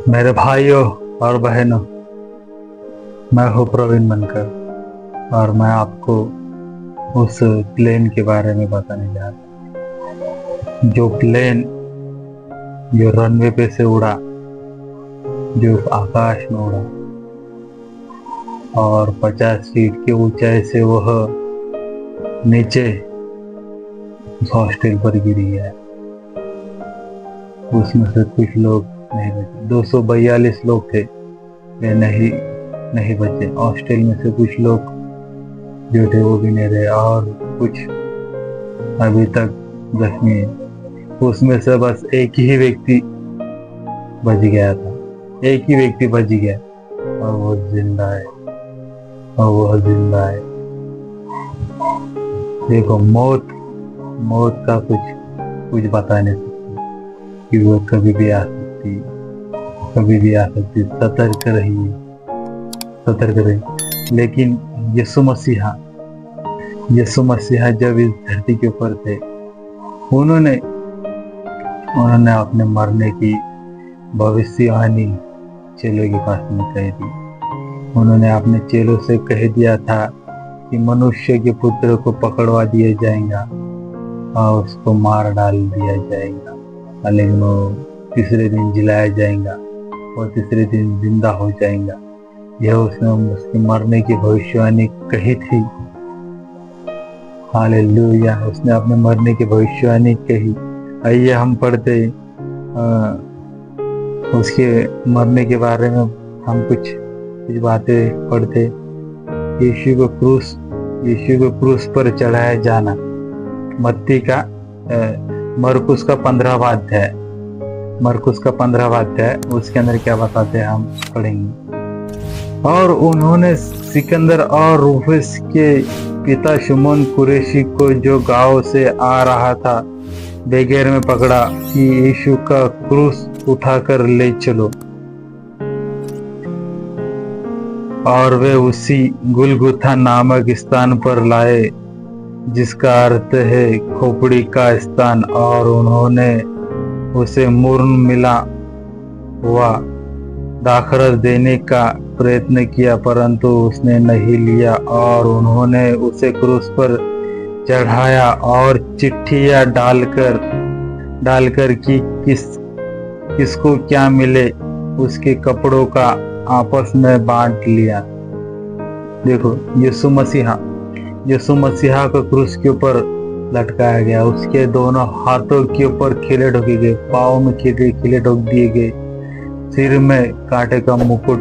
मेरे भाइयों और बहनों, मैं हूँ प्रवीण बनकर और मैं आपको उस प्लेन के बारे में बताने जा रहा हूँ। जो प्लेन जो रनवे पे से उड़ा, जो आकाश में उड़ा और 50 फीट की ऊंचाई से वह नीचे उस हॉस्टल पर गिरी है। उसमें से कुछ लोग नहीं बचे, 242 लोग थे, वे नहीं बचे। हॉस्टल में से कुछ लोग जो थे वो भी नहीं रहे और कुछ अभी तक जख्मी है। उसमें से बस एक ही व्यक्ति बच गया था, एक ही व्यक्ति बच गया और वो जिंदा है, और वह जिंदा है। देखो, मौत का कुछ बता नहीं सकती कि वो कभी भी आ सकती, कभी भी आ सकती। सतर्क रहिए, सतर्क रहिए। लेकिन यीशु मसीहा जब इस धरती के ऊपर थे, उन्होंने अपने मरने की भविष्यवाणी चेलों के पास में कह दी। उन्होंने अपने चेलों से कह दिया था कि मनुष्य के पुत्र को पकड़वा दिया जाएगा और उसको मार डाल दिया जाएगा, लेकिन वो तीसरे दिन जिलाया जाएगा और तीसरे दिन जिंदा हो जाएगा। यह उसने उसके मरने की भविष्यवाणी कही थी। हालेलुया, उसने अपने मरने की भविष्यवाणी कही। आइए हम पढ़ते उसके मरने के बारे में, हम कुछ बातें पढ़ते। यीशु को क्रूस पर चढ़ाया जाना, मत्ती का मरकुस का 15वां अध्याय, मरकुस का 15वां अध्याय, उसके अंदर क्या बताते हैं हम पढ़ेंगे। और उन्होंने सिकंदर और रूफस के पिता शमौन कुरैशी को, जो गांव से आ रहा था, बेगैर में पकड़ा कि यीशु का क्रूस उठाकर ले चलो। और वे उसी गुलगुथा नामक स्थान पर लाए, जिसका अर्थ है खोपड़ी का स्थान। और उन्होंने उसे मुर्न मिला हुआ दाखरस देने का प्रयत्न किया, परंतु उसने नहीं लिया। और उन्होंने उसे क्रूस पर चढ़ाया और चिट्ठियां डालकर कि किसको क्या मिले, उसके कपड़ों का आपस में बांट लिया। देखो, यीशु मसीहा को क्रूस के ऊपर लटकाया गया। उसके दोनों हाथों के ऊपर खिले ठोके गए, पाँव में खिले ठोक दिए गए, सिर में कांटे का मुकुट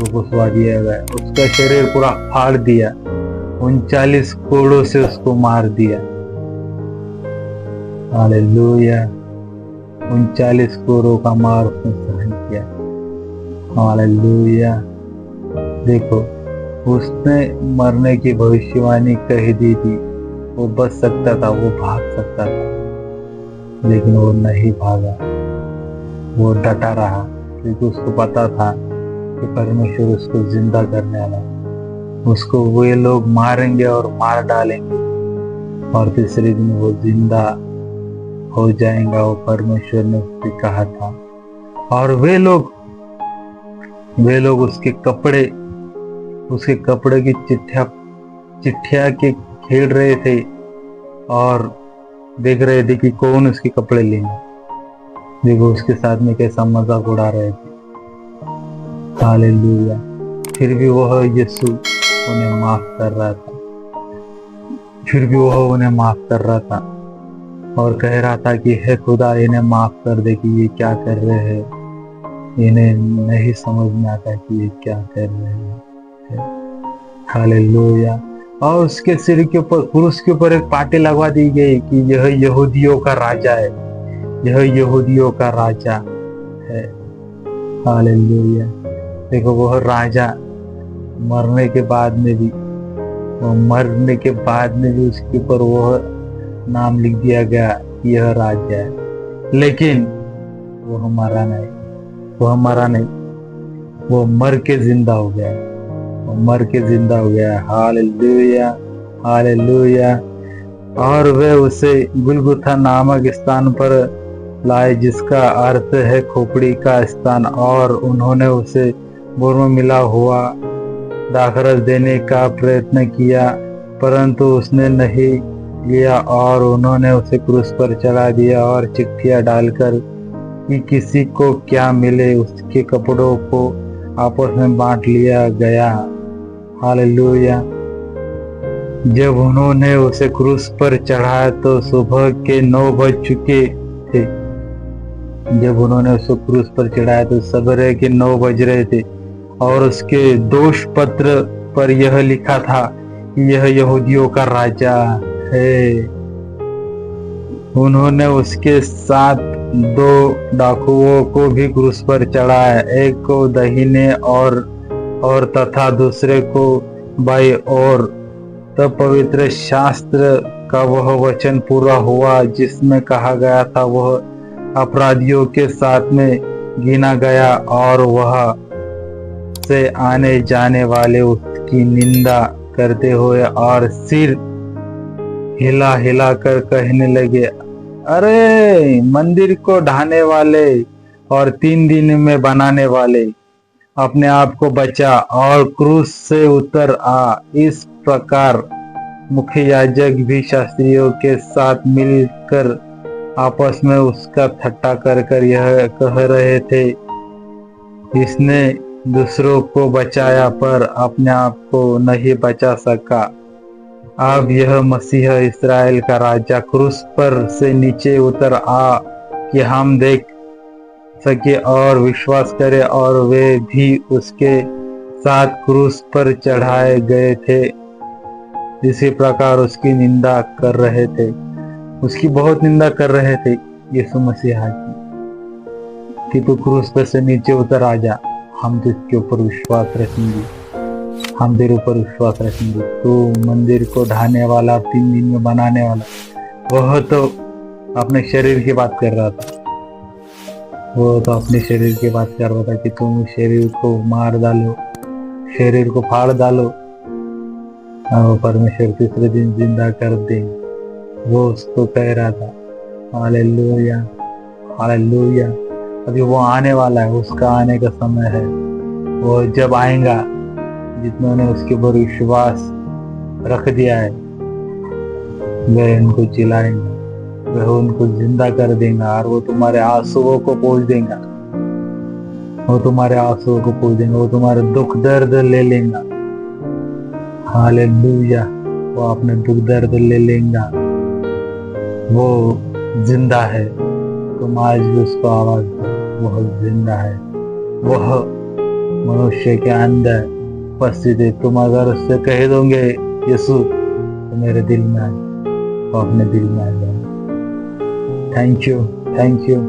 घुसवा दिया गया। उसका शरीर पूरा फाड़ दिया, 39 कोड़ों से उसको मार दिया। हालेलुया, 39 कोड़ों का मार उसने सहन किया। हालेलुया। देखो, उसने मरने की भविष्यवाणी कह दी थी। वो बच सकता था, वो भाग सकता था, लेकिन वो नहीं भागा, वो डटा रहा, क्योंकि उसको पता था कि परमेश्वर उसको जिंदा करने वाला है। उसको वे लोग मारेंगे और मार डालेंगे और तीसरे दिन वो जिंदा हो जाएगा, वो परमेश्वर ने उससे कहा था। और वे लोग उसके कपड़े की चिट्ठिया के खेल रहे थे और देख रहे थे कि कौन उसके कपड़े लेंगे। देखो, उसके साथ में कैसा मजाक उड़ा रहे थे। हालेलुया। फिर भी वह यीशु उन्हें माफ कर रहा था, और कह रहा था कि हे खुदा, इन्हें माफ कर दे कि ये क्या कर रहे हैं। इन्हें नहीं समझ में आता कि ये क्या कर रहे हैं। हालेलुया। और उसके सिर के ऊपर, क्रूस के ऊपर एक पाटी लगवा दी गई कि यह यहूदियों का राजा है, यह यहूदियों का राजा है। हालेलुया। देखो, वह राजा मरने के बाद में भी उसके ऊपर वह नाम लिख दिया गया, यह राजा है। लेकिन वह मरा नहीं, वो मर के जिंदा हो गया। Hallelujah, hallelujah. और वे उसे गुलगुथा नामक स्थान पर लाए, जिसका अर्थ है खोपड़ी का स्थान, और उन्होंने उसे मुर्र में मिला हुआ दाखरस देने का प्रयत्न किया, परंतु उसने नहीं लिया, और उन्होंने उसे क्रूस पर चढ़ा दिया, और चिट्ठियां डालकर कि किसी को क्या मिले उसके कपड़ों को आपस में बांट लिया गया। हालेलुया। जब उन्होंने उसे क्रूस पर चढ़ाया तो सुबह के 9 बज चुके थे। जब उन्होंने उसको क्रूस पर चढ़ाया तो सवेरे के 9 बज रहे थे, और उसके दोष पत्र पर यह लिखा था कि यह यहूदियों का राजा है। उन्होंने उसके साथ 2 डाकुओं को भी क्रूस पर चढ़ाया, एक को दाहिने और तथा दूसरे को बाईं ओर। तब पवित्र शास्त्र का वह वचन पूरा हुआ जिसमें कहा गया था, वह अपराधियों के साथ में गिना गया, और वह से आने जाने वाले उसकी निंदा करते हुए और सिर हिला हिला कर कहने लगे, अरे मंदिर को ढाने वाले और 3 दिन में बनाने वाले, अपने आप को बचा और क्रूस से उतर आ। इस प्रकार मुख्य याजक भी शास्त्रियों के साथ मिलकर आपस में उसका ठट्ठा कर कर यह कह रहे थे, इसने दूसरों को बचाया पर अपने आप को नहीं बचा सका। अब यह मसीह इस्राएल का राजा क्रूस पर से नीचे उतर आ कि हम देख सके और विश्वास करें, और वे भी उसके साथ क्रूस पर चढ़ाए गए थे। इसी प्रकार उसकी निंदा कर रहे थे, उसकी बहुत निंदा कर रहे थे यीशु मसीहा की, कि तू क्रूस पर से नीचे उतर आ जा, हम तुझके ऊपर विश्वास रखेंगे, हम तेरे ऊपर विश्वास रखेंगे। तू मंदिर को ढाने वाला, 3 दिन में बनाने वाला, वह तो अपने शरीर की बात कर रहा था। वो तो अपने शरीर की बात कर रहा था कि तुम शरीर को मार डालो, शरीर को फाड़ डालो, और परमेश्वर तीसरे दिन जिंदा कर दे। वो उसको कह रहा था। Hallelujah, hallelujah. अभी वो आने वाला है, उसका आने का समय है। वो जब आएगा, जिन्होंने उसके ऊपर विश्वास रख दिया है, वे उनको चिल्लाएंगे, वह उनको जिंदा कर देगा, और वो तुम्हारे आंसुओं को पोंछ देगा, वो तुम्हारे आंसुओं को पोंछ देगा, वो तुम्हारे दुख दर्द ले लेगा। हालेलुया। वो अपने दुख दर्द ले लेगा, वो जिंदा है। तुम आज भी उसको आवाज दो, वह जिंदा है, वह मनुष्य के अंदर उपस्थित है। तुम अगर उससे कह दोगे यीशु, तो मेरे दिल में आ, वो अपने दिल में आ जाए। Thank you, thank you.